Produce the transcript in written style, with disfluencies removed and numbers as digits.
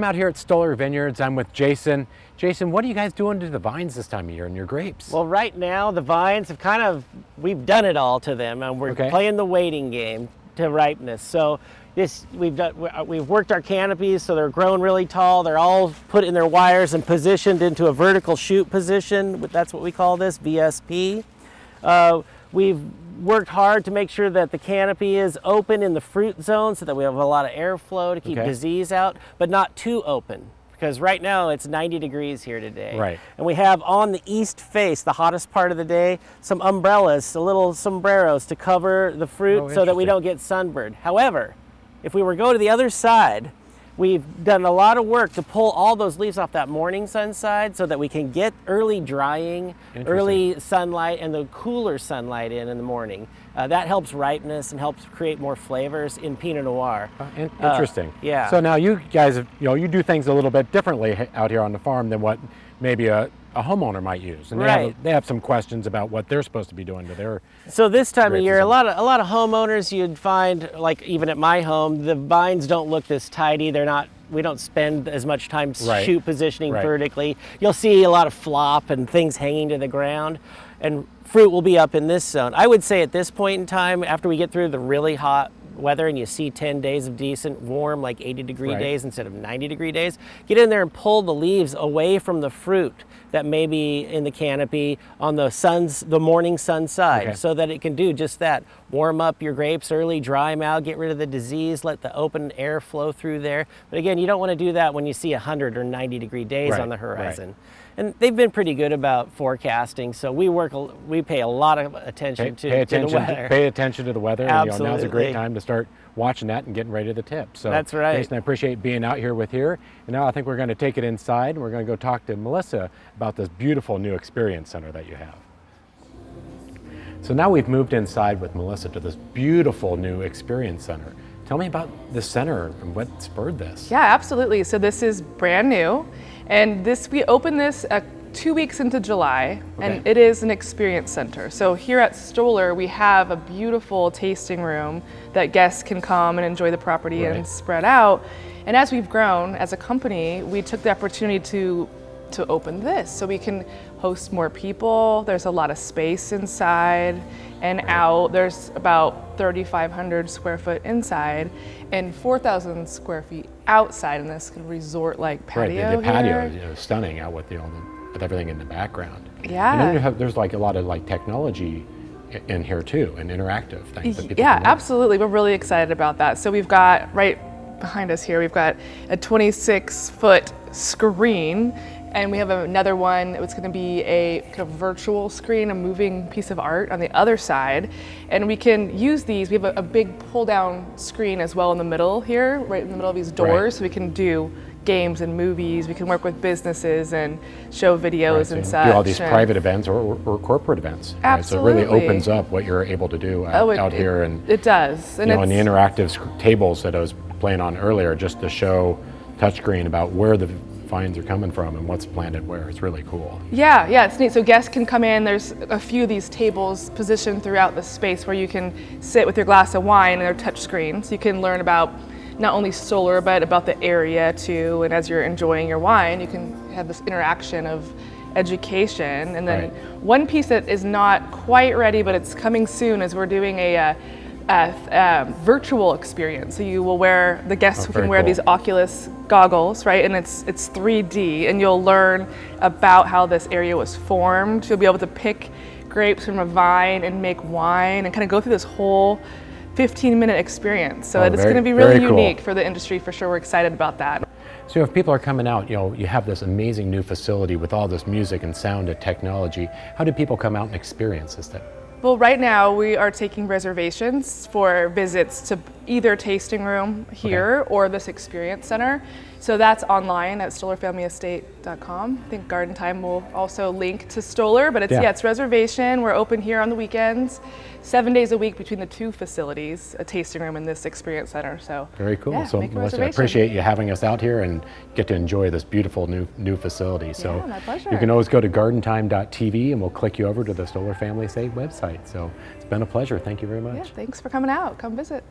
I'm out here at Stoller Vineyards. I'm with Jason. Jason, what are you guys doing to the vines this time of year and your grapes? Well, right now the vines have we've done it all to them, and we're playing the waiting game to ripeness. So we've worked our canopies so they're grown really tall. They're all put in their wires and positioned into a vertical shoot position. That's what we call this, VSP. We've worked hard to make sure that the canopy is open in the fruit zone so that we have a lot of airflow to keep disease out, but not too open. Because right now it's 90 degrees here today. Right. And we have on the east face, the hottest part of the day, some umbrellas, little sombreros to cover the fruit so that we don't get sunburned. However, if we were to go to the other side, we've done a lot of work to pull all those leaves off that morning sun side so that we can get early drying, early sunlight, and the cooler sunlight in the morning. That helps ripeness and helps create more flavors in Pinot Noir. Interesting. Yeah. So now you guys, you do things a little bit differently out here on the farm than what maybe a homeowner might use, and they have some questions about what they're supposed to be doing to their. So this time of year, a lot of homeowners, you'd find, like even at my home, the vines don't look this tidy. We don't spend as much time shoot positioning vertically. You'll see a lot of flop and things hanging to the ground, and fruit will be up in this zone. I would say at this point in time, after we get through the really hot weather and you see 10 days of decent warm, like 80-degree days instead of 90-degree days, get in there and pull the leaves away from the fruit that may be in the canopy on the morning sun side, so that it can do just that. Warm up your grapes early, dry them out, get rid of the disease, let the open air flow through there. But again, you don't want to do that when you see 100 or 90-degree days on the horizon. And they've been pretty good about forecasting, so we pay a lot of attention to the weather. Pay attention to the weather. Absolutely. And, now's a great time to start watching that and getting ready to the tip. So that's right. Jason, I appreciate being out here with you. And now I think we're going to take it inside, and we're going to go talk to Melissa about this beautiful new experience center that you have. So now we've moved inside with Melissa to this beautiful new experience center. Tell me about the center and what spurred this. Yeah, absolutely. So this is brand new, and we opened this 2 weeks into July, and it is an experience center. So here at Stoller, we have a beautiful tasting room that guests can come and enjoy the property and spread out. And as we've grown as a company, we took the opportunity to open this so we can host more people. There's a lot of space inside and out. There's about 3,500 square foot inside and 4,000 square feet outside in this resort-like patio. The patio is stunning out with with everything in the background. Yeah. And then there's like a lot of technology in here too, and interactive things that people can do. Absolutely. We're really excited about that. So we've got right behind us here, we've got a 26-foot screen, and we have another one. It's going to be a kind of virtual screen, a moving piece of art on the other side. And we can use these. We have a big pull-down screen as well in the middle here, right in the middle of these doors. So we can do games and movies. We can work with businesses and show videos and such. Do all these private events or corporate events. Absolutely. So it really opens up what you're able to do out here. And it does. And and the interactive tables that I was playing on earlier, just to show touchscreen about where the vines are coming from and what's planted where. It's really cool. Yeah, it's neat. So guests can come in. There's a few of these tables positioned throughout the space where you can sit with your glass of wine and their touch screen. So you can learn about not only Stoller, but about the area too. And as you're enjoying your wine, you can have this interaction of education. And then one piece that is not quite ready, but it's coming soon, is we're doing a virtual experience. So you will the guests can wear these Oculus goggles, right? And it's 3D, and you'll learn about how this area was formed. You'll be able to pick grapes from a vine and make wine and kind of go through this whole 15-minute experience. So it's going to be really unique for the industry for sure. We're excited about that. So if people are coming out, you have this amazing new facility with all this music and sound and technology. How do people come out and experience this thing? Well, right now we are taking reservations for visits to either tasting room here or this experience center. So that's online at stollerfamilyestate.com. I think Garden Time will also link to Stoller, but it's reservation. We're open here on the weekends, 7 days a week between the two facilities, a tasting room and this experience center. So very cool. Yeah, so Melissa, I appreciate you having us out here and get to enjoy this beautiful new facility. So my pleasure. You can always go to gardentime.tv and we'll click you over to the Stoller Family Estate website. So it's been a pleasure. Thank you very much. Yeah, thanks for coming out. Come visit.